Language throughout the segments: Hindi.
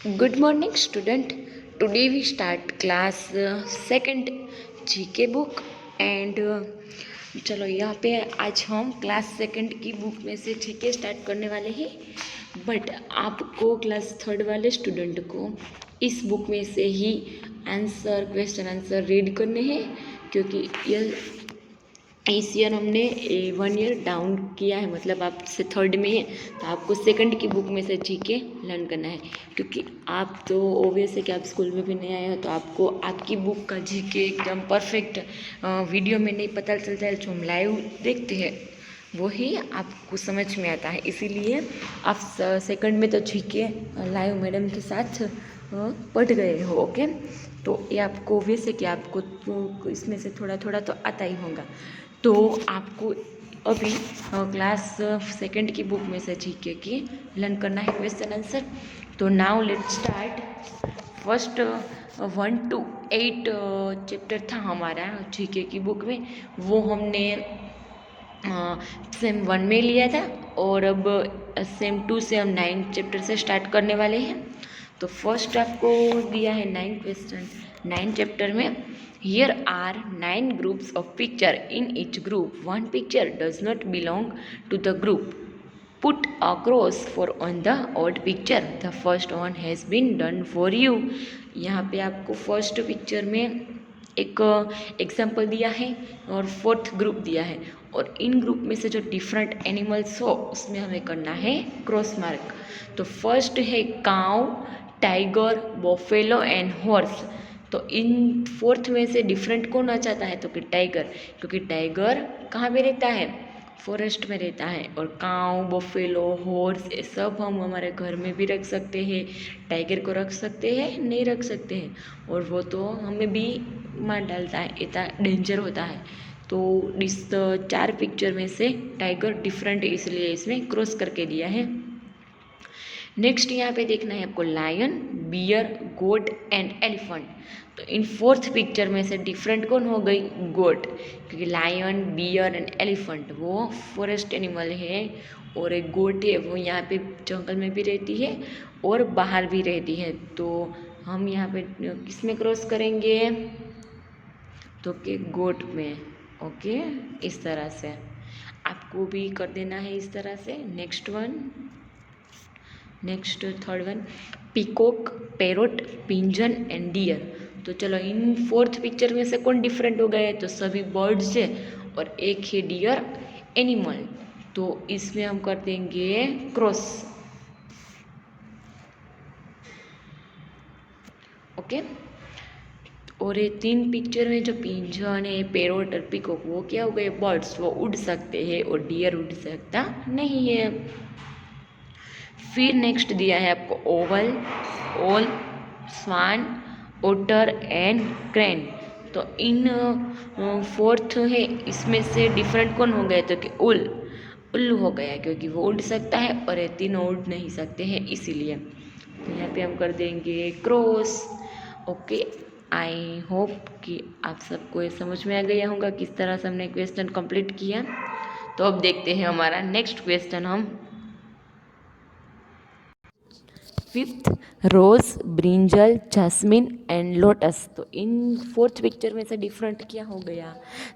Good morning, student. Today we start class second GK book and चलो यहाँ पे आज हम क्लास सेकंड की बुक में से GK स्टार्ट करने वाले हैं। बट आपको क्लास थर्ड वाले स्टूडेंट को इस बुक में से ही आंसर क्वेश्चन आंसर रीड करने हैं, क्योंकि यह इस ईयर हमने 1 ईयर डाउन किया है, मतलब आपसे थर्ड में है तो आपको सेकंड की बुक में से GK लर्न करना है। क्योंकि आप तो ओबियस है कि आप स्कूल में भी नहीं आए हो, तो आपको आपकी बुक का GK एकदम परफेक्ट वीडियो में नहीं पता चलता है, जो हम लाइव देखते हैं वही आपको समझ में आता है। इसीलिए आप सेकंड में तो GK लाइव मैडम के साथ पढ़ गए हो। ओके, तो ये आपको ओबियस है कि आपको तो इसमें से थोड़ा थोड़ा तो आता ही होगा। तो आपको अभी क्लास सेकंड की बुक में से GK की लर्न करना है क्वेश्चन आंसर। तो now let's start. First 1 to 8 chapter था हमारा GK की बुक में, वो हमने सेम 1 में लिया था, और अब सेम 2 से हम 9 चैप्टर से स्टार्ट करने वाले हैं। तो फर्स्ट आपको दिया है 9 क्वेश्चन 9 चैप्टर में। Here are 9 groups of picture. In each group, one picture does not belong to the group. Put a cross for on the odd picture. The first one has been done for you. यहाँ पे आपको फर्स्ट पिक्चर में एक एग्जाम्पल दिया है और फोर्थ ग्रुप दिया है, और इन ग्रुप में से जो डिफरेंट एनिमल्स हो उसमें हमें करना है क्रॉस मार्क। तो फर्स्ट है cow, tiger, buffalo and horse. तो इन फोर्थ में से डिफरेंट कौन आ जाता है, तो कि टाइगर, क्योंकि टाइगर कहाँ पे रहता है, फॉरेस्ट में रहता है। और काऊ, बफेलो, हॉर्स ये सब हम हमारे घर में भी रख सकते हैं। टाइगर को रख सकते हैं, नहीं रख सकते हैं, और वो तो हमें भी मार डालता है, इतना डेंजर होता है। तो इस 4 पिक्चर में से टाइगर डिफरेंट इसलिए इसमें क्रॉस करके दिया है। नेक्स्ट यहाँ पे देखना है आपको lion, bear, goat and elephant. तो इन फोर्थ पिक्चर में से डिफरेंट कौन हो गई, गोट, क्योंकि लायन, बियर एंड एलिफेंट वो फॉरेस्ट एनिमल है, और एक गोट है वो यहाँ पे जंगल में भी रहती है और बाहर भी रहती है। तो हम यहाँ पे किस में क्रॉस करेंगे, तो कि गोट में। ओके, इस तरह से आपको भी कर देना है इस तरह से। Next third one, peacock, parrot, pigeon and deer. तो चलो इन फोर्थ पिक्चर में से कौन डिफरेंट हो गए, तो सभी बर्ड्स है और एक है डियर एनिमल। तो इसमें हम कर देंगे क्रॉस। ओके, और ये 3 पिक्चर में जो पिंजन है, पैरोट और पीकॉक वो क्या हो गए, बर्ड्स, वो उड़ सकते हैं, और डियर उड़ सकता नहीं है। फिर नेक्स्ट दिया है आपको ओवल, ओल, स्वान, ओटर एंड क्रेन। तो इन फोर्थ है इसमें से डिफरेंट कौन हो गए, तो कि उल्लू हो गया, क्योंकि वो उड़ सकता है और ये तीनों उड़ नहीं सकते हैं इसीलिए। तो यहाँ पे हम कर देंगे क्रॉस। ओके, आई होप कि आप सबको ये समझ में आ गया होगा किस तरह से हमने क्वेश्चन कंप्लीट किया। तो अब देखते हैं हमारा नेक्स्ट क्वेश्चन। हम fifth, rose, brinjal, jasmine and lotus. तो इन फोर्थ पिक्चर में से डिफरेंट क्या हो गया,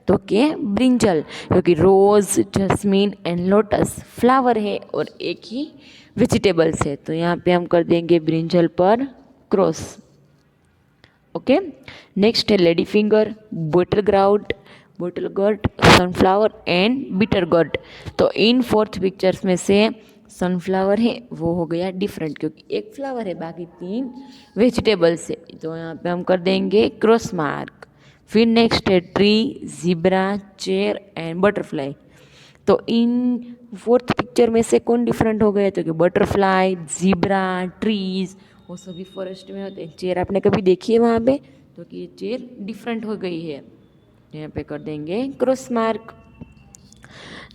तो के ब्रिंजल, क्योंकि रोज, जैस्मिन एंड लोटस फ्लावर है और एक ही वेजिटेबल्स है। तो यहाँ पे हम कर देंगे ब्रिंजल पर क्रॉस। ओके, नेक्स्ट है lady finger, bottle grout, bottle girt, sunflower and bitter girt. तो इन फोर्थ पिक्चर्स में से सनफ्लावर है वो हो गया डिफरेंट, क्योंकि एक फ्लावर है बाकी 3 वेजिटेबल्स है। तो यहाँ पे हम कर देंगे क्रॉस मार्क। फिर नेक्स्ट है tree, zebra, chair and butterfly. तो इन फोर्थ पिक्चर में से कौन डिफरेंट हो गया, तो कि बटरफ्लाई, ज़ीब्रा, ट्रीज वो सभी फॉरेस्ट में होते हैं। चेयर आपने कभी देखी है वहाँ पे, तो कि ये चेयर डिफरेंट हो गई है, यहाँ पे कर देंगे क्रॉस मार्क।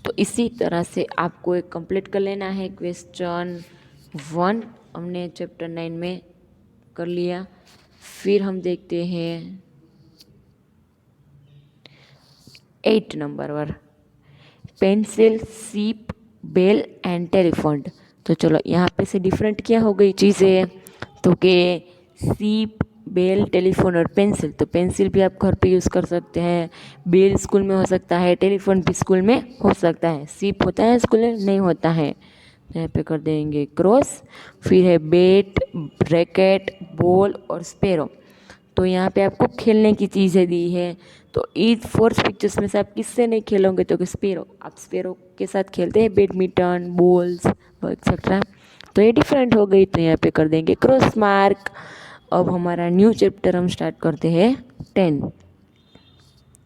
तो इसी तरह से आपको एक कंप्लीट कर लेना है। क्वेश्चन 1 हमने चैप्टर 9 में कर लिया। फिर हम देखते हैं 8 नंबर पर, पेंसिल, सीप, बेल एंड टेलीफोन। तो चलो यहाँ पे से डिफरेंट क्या हो गई चीज़ें, तो के सीप, बेल, टेलीफोन और पेंसिल। तो पेंसिल भी आप घर पे यूज़ कर सकते हैं, बेल स्कूल में हो सकता है, टेलीफोन भी स्कूल में हो सकता है। सीप होता है स्कूल में, नहीं होता है, तो यहाँ पे कर देंगे क्रॉस। फिर है बैट, रैकेट, बॉल और स्पेरो। तो यहाँ पे आपको खेलने की चीज़ें दी है। तो इस 4 पिक्चर्स में से आप किससे नहीं खेलोगे, तो स्पेरो, आप स्पेरो के साथ खेलते हैं बैडमिंटन, बॉल्स एक्सेट्रा। तो ये डिफरेंट हो गई, तो यहाँ पे कर देंगे क्रॉस मार्क। अब हमारा न्यू चैप्टर हम स्टार्ट करते हैं 10,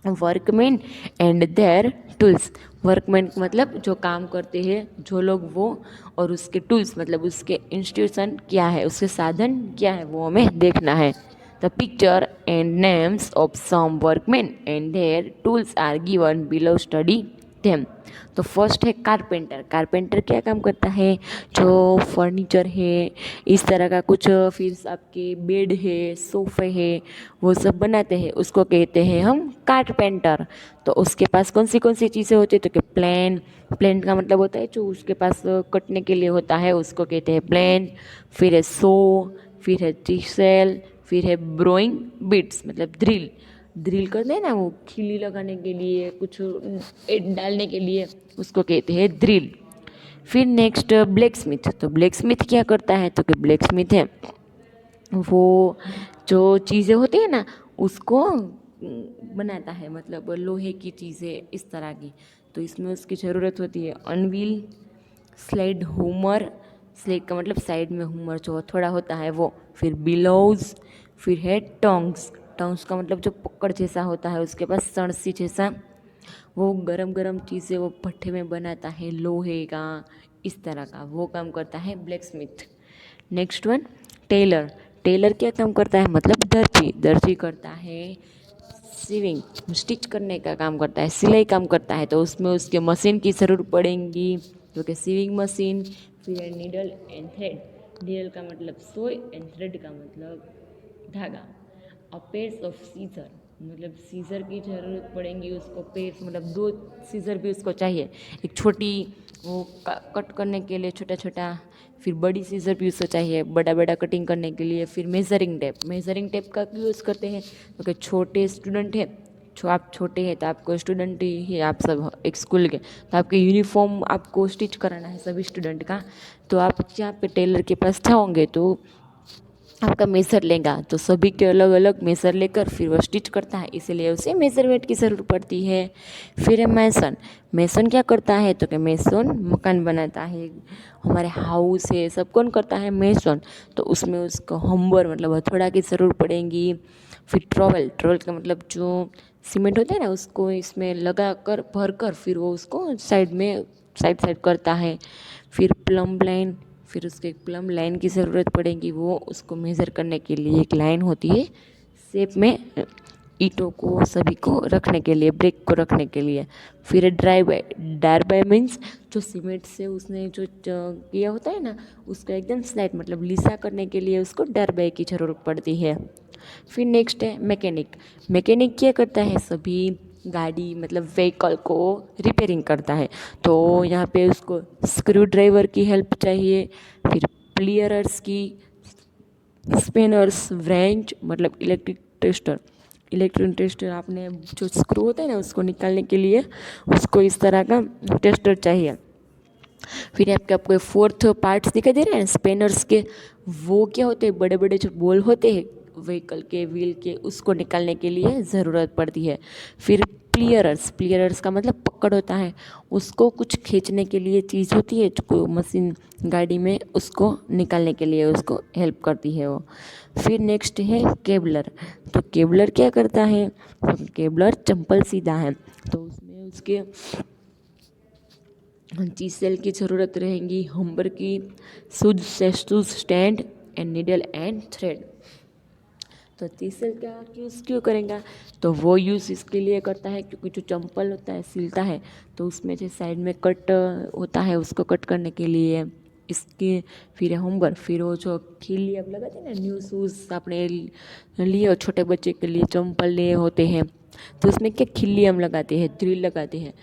workman and their tools. Workman मतलब जो काम करते हैं, जो लोग, वो, और उसके टूल्स मतलब उसके इंस्टीट्यूशन क्या है, उसके साधन क्या है, वो हमें देखना है। The picture and names of some workman and their tools are given below, study them. तो फर्स्ट है कारपेंटर। कारपेंटर क्या काम करता है, जो फर्नीचर है, इस तरह का कुछ, फिर आपके बेड है, सोफे है, वो सब बनाते हैं, उसको कहते हैं हम कारपेंटर। तो उसके पास कौन सी चीज़ें होती है, तो कि प्लेन। प्लेन का मतलब होता है जो उसके पास कटने के लिए होता है, उसको कहते हैं प्लेन। फिर है सो, फिर है चिसेल, फिर है ब्रोइंग बिट्स मतलब ड्रिल। ड्रिल करते हैं ना, वो खिल्ली लगाने के लिए, कुछ डालने के लिए, उसको कहते हैं ड्रिल। फिर नेक्स्ट ब्लैक स्मिथ। तो ब्लैक स्मिथ क्या करता है, तो कि ब्लैक स्मिथ है वो जो चीज़ें होती है ना, उसको बनाता है, मतलब लोहे की चीज़ें इस तरह की। तो इसमें उसकी ज़रूरत होती है अनवील, स्लेड, हुमर। स्लेड का मतलब साइड में, हुमर जो थोड़ा होता है वो। फिर बिलोज, फिर है टोंग्स। टोंग्स का मतलब जो पकड़ जैसा होता है, उसके पास सणसी जैसा, वो गरम गरम चीज़ें वो भट्ठे में बनाता है, लोहे का, इस तरह का, वो काम करता है blacksmith. Next one tailor. Tailor क्या काम करता है, मतलब दर्जी। दर्जी करता है सीविंग, स्टिच करने का काम करता है, सिलाई काम करता है। तो उसमें उसके मशीन की ज़रूरत पड़ेगी, जो कि सीविंग मशीन। फिर है नीडल एंड थ्रेड। नीडल का मतलब सोई एंड थ्रेड का मतलब धागा। और पेयर्स ऑफ सीजर, मतलब सीजर की ज़रूरत पड़ेगी उसको, पेयर्स मतलब 2 सीजर भी उसको चाहिए, एक छोटी वो कट करने के लिए छोटा छोटा, फिर बड़ी सीजर भी उसको चाहिए बड़ा बड़ा कटिंग करने के लिए। फिर मेजरिंग टेप। मेजरिंग टेप का क्यों यूज़ करते हैं, क्योंकि छोटे स्टूडेंट हैं, जो आप छोटे हैं तो आपको स्टूडेंट ही है, आप सब एक स्कूल के, तो आपके यूनिफॉर्म आपको स्टिच कराना है सभी स्टूडेंट का। तो आप जहाँ पे टेलर के पास जाओगे तो आपका मेसर लेगा, तो सभी के अलग अलग मेसर लेकर फिर वो स्टिच करता है, इसीलिए उसे मेजरमेंट की ज़रूरत पड़ती है। फिर है मैसन। मैसन क्या करता है, तो कि मैसन मकान बनाता है, हमारे हाउस है, सब कौन करता है, मैसन। तो उसमें उसको हम्बर मतलब हथौड़ा की ज़रूरत पड़ेगी। फिर ट्रॉवेल। ट्रॉवेल का मतलब जो सीमेंट होता है ना, उसको इसमें लगा कर भर कर फिर वो उसको साइड में साइड साइड करता है। फिर प्लम लाइन। फिर उसके एक प्लम लाइन की ज़रूरत पड़ेगी, वो उसको मेज़र करने के लिए एक लाइन होती है शेप में, ईंटों को सभी को रखने के लिए, ब्रेक को रखने के लिए। फिर ड्राई बाय। ड्राई बाय मीन्स जो सीमेंट से उसने जो किया होता है ना, उसको एकदम स्लाइड मतलब लिसा करने के लिए उसको ड्राई बाय की ज़रूरत पड़ती है। फिर नेक्स्ट है मैकेनिक। मैकेनिक क्या करता है, सभी गाड़ी मतलब व्हीकल को रिपेयरिंग करता है। तो यहाँ पे उसको स्क्रू ड्राइवर की हेल्प चाहिए, फिर प्लियरर्स की, स्पिनर्स, व्रेंच मतलब इलेक्ट्रिक टेस्टर। इलेक्ट्रिक टेस्टर, आपने जो स्क्रू होता है ना उसको निकालने के लिए उसको इस तरह का टेस्टर चाहिए। फिर आपको 4th पार्ट्स दिखाई दे रहे हैं स्पेनर्स के, वो क्या होते हैं, बड़े बड़े जो बॉल होते हैं व्हीकल के व्हील के, उसको निकालने के लिए ज़रूरत पड़ती है। फिर प्लियरर्स। प्लियरर्स का मतलब पकड़ होता है, उसको कुछ खींचने के लिए चीज़ होती है जो मशीन गाड़ी में, उसको निकालने के लिए उसको हेल्प करती है वो। फिर नेक्स्ट है केबलर। तो केबलर क्या करता है, तो केबलर चंपल सीधा है, तो उसमें उसके चीसेल की ज़रूरत रहेगी, हम्बर की, shoes stand and needle and thread. तो चीसेल का यूज़ क्यों करेगा, तो वो यूज़ इसके लिए करता है क्योंकि जो चंपल होता है सिलता है, तो उसमें जो साइड में कट होता है उसको कट करने के लिए इसके। फिर हम्बर, फिर वो जो खिल्ली अब लगाते हैं ना, न्यू शूज़ अपने लिए और छोटे बच्चे के लिए चंपल लिए होते हैं, तो उसमें क्या खिल्ली हम लगाते हैं, ड्रिल लगाते हैं।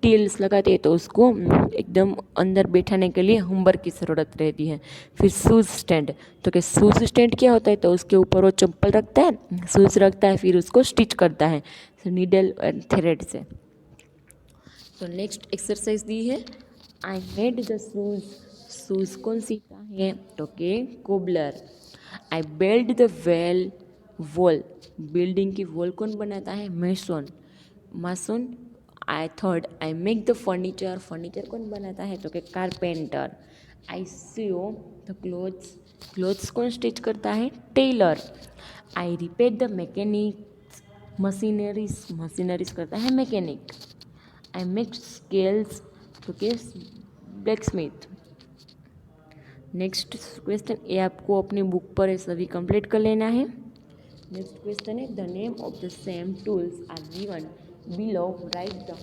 टेल्स लगाते हैं तो उसको एकदम अंदर बैठाने के लिए हम्बर की ज़रूरत रहती है। फिर शूज़ स्टैंड, तो क्या शूज़ स्टैंड क्या होता है, तो उसके ऊपर वो चप्पल रखता है, शूज़ रखता है, फिर उसको स्टिच करता है नीडल एंड थ्रेड से। तो नेक्स्ट एक्सरसाइज दी है, I made the shoes, shoes कौन सीता है, तो के cobbler. I build the well, wall, building की वॉल कौन बनाता है, मेसन, मासून। I third, I make the furniture, furniture कौन बनाता है, तो कि carpenter. I sew the clothes, clothes कौन स्टिच करता है, tailor. I repair the mechanics, machineries, machineries करता है मैकेनिक। आई मेक स्केल्स, तो कि ब्लैक स्मिथ। नेक्स्ट क्वेश्चन, ये आपको अपनी बुक पर सभी कंप्लीट कर लेना है। नेक्स्ट क्वेश्चन है, the name of the same tools are given below, write the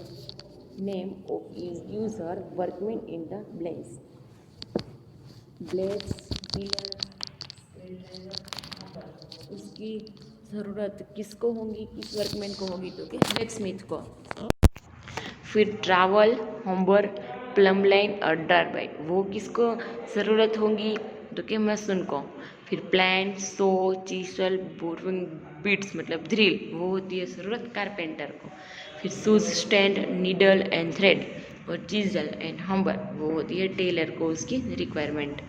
name of user, workman in the blanks. Blades, pillar, उसकी ज़रूरत किसको होगी, किस वर्कमैन को होगी, तो कि ब्लैक स्मिथ को। फिर ट्रैवल, होमबर, प्लम लाइन और डरबाई, वो किसको ज़रूरत होगी, तो कि मसून को। फिर प्लान, सो, चीसल, बोरविंग, बीट्स मतलब ड्रिल, वो होती है ज़रूरत कारपेंटर को। फिर shoes stand, needle and thread और चीजल एंड हम्बर, वो होती है टेलर को उसकी रिक्वायरमेंट।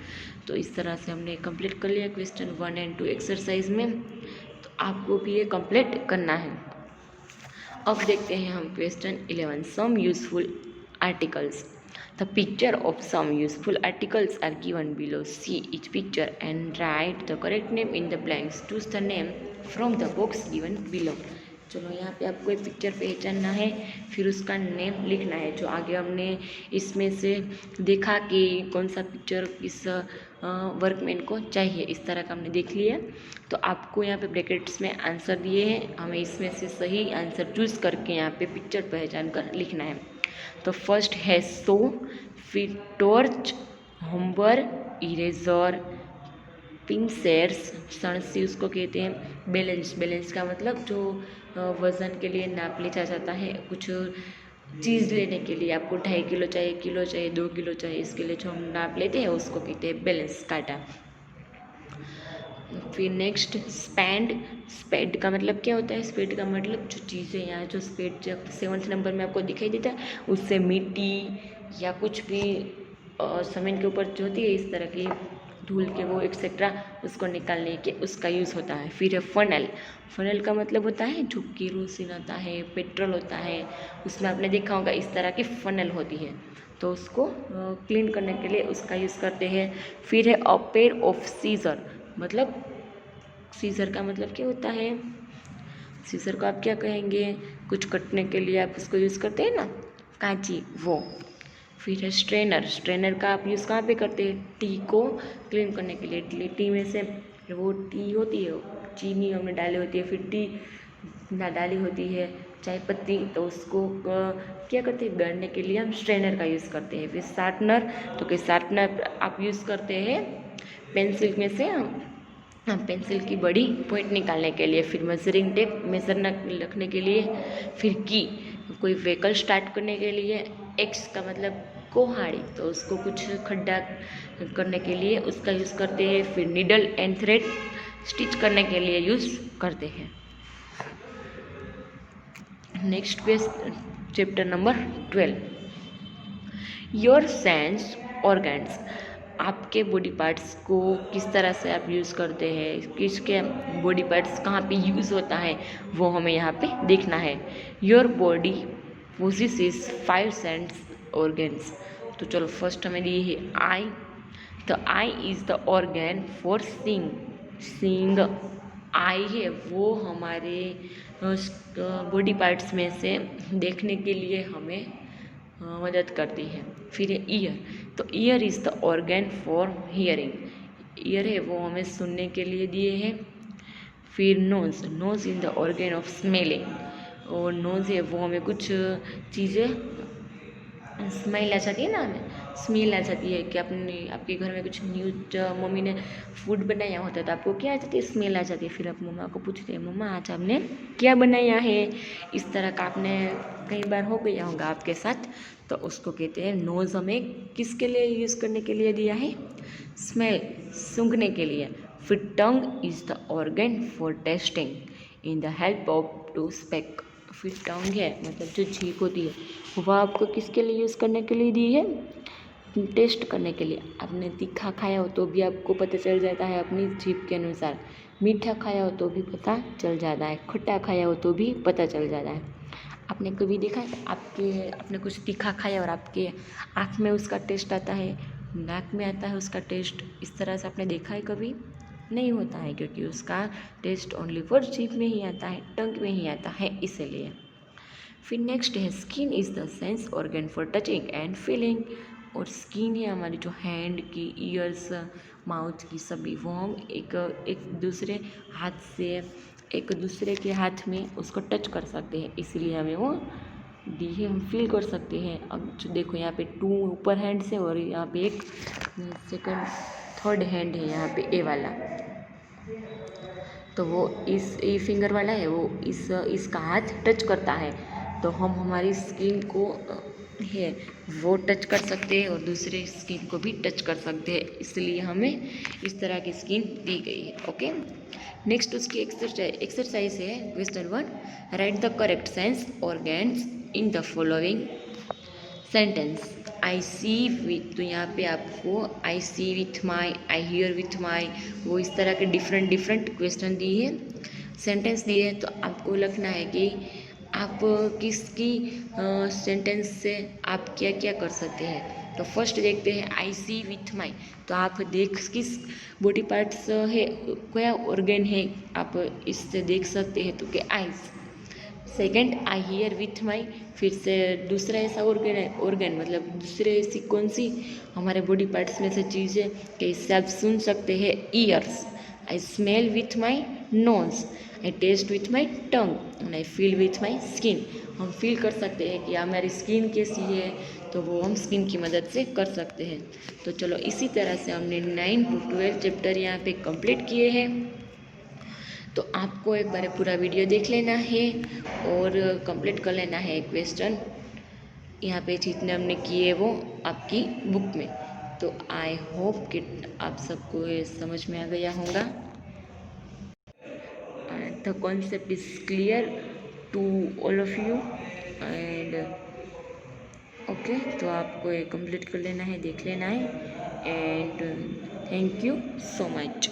तो इस तरह से हमने कंप्लीट कर लिया क्वेश्चन 1 और 2 एक्सरसाइज में। तो आपको भी ये कंप्लीट करना है। अब देखते हैं हम question 11, some useful articles. The picture of some useful articles are given below, see each picture and write the correct name in the blanks, choose the name from the box given below. चलो यहाँ पे आपको एक पिक्चर पहचानना है, फिर उसका नेम लिखना है, जो आगे हमने इसमें से देखा कि कौन सा पिक्चर किस वर्कमैन को चाहिए, इस तरह का हमने देख लिया। तो आपको यहाँ पे ब्रैकेट्स में आंसर दिए हैं, हमें इसमें से सही आंसर चूज करके यहाँ पे पिक्चर पहचान कर लिखना है। तो फर्स्ट है सो, फिर टॉर्च, हम्बर, इरेजर, पिंसेट्स, सणसी उसको कहते हैं, बैलेंस, बैलेंस का मतलब जो वज़न के लिए नाप लिया जाता है, कुछ चीज़ लेने के लिए आपको 2.5 किलो चाहिए, किलो चाहिए, 2 किलो चाहिए, इसके लिए जो हम नाप लेते हैं उसको कहते हैं बैलेंस, काटा। फिर नेक्स्ट स्पैंड, स्पेड का मतलब क्या होता है, स्पेड का मतलब जो चीज़ें यहाँ जो स्पेड जब 7th नंबर में आपको दिखाई देता है, उससे मिट्टी या कुछ भी ज़मीन के ऊपर जो होती है इस तरह की धूल के वो एक्सेट्रा, उसको निकालने के उसका यूज़ होता है। फिर है फनल, फनल का मतलब होता है जो केरोसिन आता है, पेट्रोल होता है, उसमें आपने देखा होगा इस तरह की फनल होती है, तो उसको क्लीन करने के लिए उसका यूज़ करते हैं। फिर है अ पेयर ऑफ सीजर, मतलब सीजर का मतलब क्या होता है, सीजर को आप क्या कहेंगे, कुछ कटने के लिए आप उसको यूज़ करते हैं ना, कांची, वो। फिर है स्ट्रेनर, स्ट्रेनर का आप यूज़ कहाँ पे करते हैं, टी को क्लीन करने के लिए। टी में से वो टी होती है, चीनी हमने डाली होती है, फिर टी ना डाली होती है, चाय पत्ती, तो उसको क्या करते हैं, गढ़ने के लिए हम स्ट्रेनर का यूज़ करते हैं। फिर शार्पनर, तो कि शार्पनर आप यूज़ करते हैं पेंसिल में से पेंसिल की बड़ी पॉइंट निकालने के लिए। फिर मेजरिंग टेप, मेजर रखने के लिए। फिर की, कोई व्हीकल स्टार्ट करने के लिए। एक्स का मतलब कोहाड़ी, तो उसको कुछ खड्डा करने के लिए उसका यूज़ करते हैं। फिर नीडल एंड थ्रेड, स्टिच करने के लिए यूज़ करते हैं। Next page, chapter number 12, your sense organs, आपके बॉडी पार्ट्स को किस तरह से आप यूज़ करते हैं, किसके बॉडी पार्ट्स कहाँ पे यूज़ होता है, वो हमें यहाँ पे देखना है। Your body possesses 5 sense organs, तो चलो फर्स्ट हमें दी है eye. The eye is the organ for seeing, seeing eye है वो हमारे बॉडी पार्ट्स में से देखने के लिए हमें मदद करती है। फिर है ईयर, तो ear is the organ for hearing, ear है वो हमें सुनने के लिए दिए हैं। फिर nose, nose in the organ of smelling, और नोज़ है वो हमें कुछ चीज़ें स्मेल आ जाती है ना, हमें स्मेल आ जाती है कि आपके घर में कुछ न्यू मम्मी ने फूड बनाया होता है तो आपको क्या आ जाती है, स्मेल आ जाती है। फिर आप मम्मा को पूछते हैं मम्मा आज आपने क्या बनाया है, इस तरह का आपने कई बार हो गया होगा आपके साथ। तो उसको कहते हैं नोज़ हमें किसके लिए यूज़ करने के लिए दिया है, स्मेल सूंघने के लिए। फिर tongue is the organ for tasting in the help of to speak. फिर टंग है मतलब जो जीभ होती है वह आपको किसके लिए यूज़ करने के लिए दी है, टेस्ट करने के लिए। आपने तीखा खाया हो तो भी आपको पता चल जाता है अपनी जीभ के अनुसार, मीठा खाया हो तो भी पता चल जाता है, खट्टा खाया हो तो भी पता चल जाता है। आपने कभी देखा है आपने कुछ तीखा खाया और आपके आँख में उसका टेस्ट आता है, नाक में आता है उसका टेस्ट, इस तरह से आपने देखा है कभी, नहीं होता है क्योंकि उसका टेस्ट ओनली फॉर जीभ में ही आता है, टंग में ही आता है, इसीलिए। फिर नेक्स्ट है skin is the sense organ for touching and feeling. और स्किन है हमारी जो हैंड की, ईयर्स, माउथ की सभी, वो हम एक दूसरे हाथ से एक दूसरे के हाथ में उसको टच कर सकते हैं, इसलिए हमें वो दी है, हम फील कर सकते हैं। अब जो देखो यहाँ पे 2 ऊपर हैंड से और यहाँ पे एक सेकंड थर्ड हैंड है यहाँ पे ए वाला, तो वो इस ए फिंगर वाला है, वो इसका हाथ टच करता है तो हम हमारी स्किन को है वो टच कर सकते हैं और दूसरे स्किन को भी टच कर सकते हैं, इसलिए हमें इस तरह की स्किन दी गई है। ओके, नेक्स्ट उसकी एक्सरसाइज है question 1, write the correct sense organs in the following sentence. I see with, तो यहाँ पे आपको I see with my, I hear with my, वो इस तरह के डिफरेंट क्वेश्चन दिए हैं, सेंटेंस दिए हैं, तो आपको लिखना है कि आप किसकी सेंटेंस से आप क्या क्या कर सकते हैं। तो फर्स्ट देखते हैं आई सी विथ माई, तो आप देख किस बॉडी पार्ट्स है, क्या ऑर्गन है, आप इससे देख सकते हैं, तो क्या eyes. Second I hear with माई, फिर से दूसरा ऐसा ऑर्गन मतलब दूसरे ऐसी कौन सी हमारे बॉडी पार्ट्स में से चीज़ है कि इससे आप सुन सकते हैं, ears. I smell with my nose, I taste with my tongue and I feel with my skin. हम फील कर सकते हैं कि हमारी स्किन कैसी है, तो वो हम स्किन की मदद से कर सकते हैं। तो चलो इसी तरह से हमने 9 to 12 चैप्टर यहाँ पे कंप्लीट किए हैं। तो आपको एक बार पूरा वीडियो देख लेना है और कंप्लीट कर लेना है क्वेश्चन यहाँ पे जितने हमने किए वो आपकी बुक में। तो आई होप कि आप सबको ये समझ में आ गया होगा, the concept is clear to all of you and okay. तो आपको ये कंप्लीट कर लेना है, देख लेना है and thank you so much.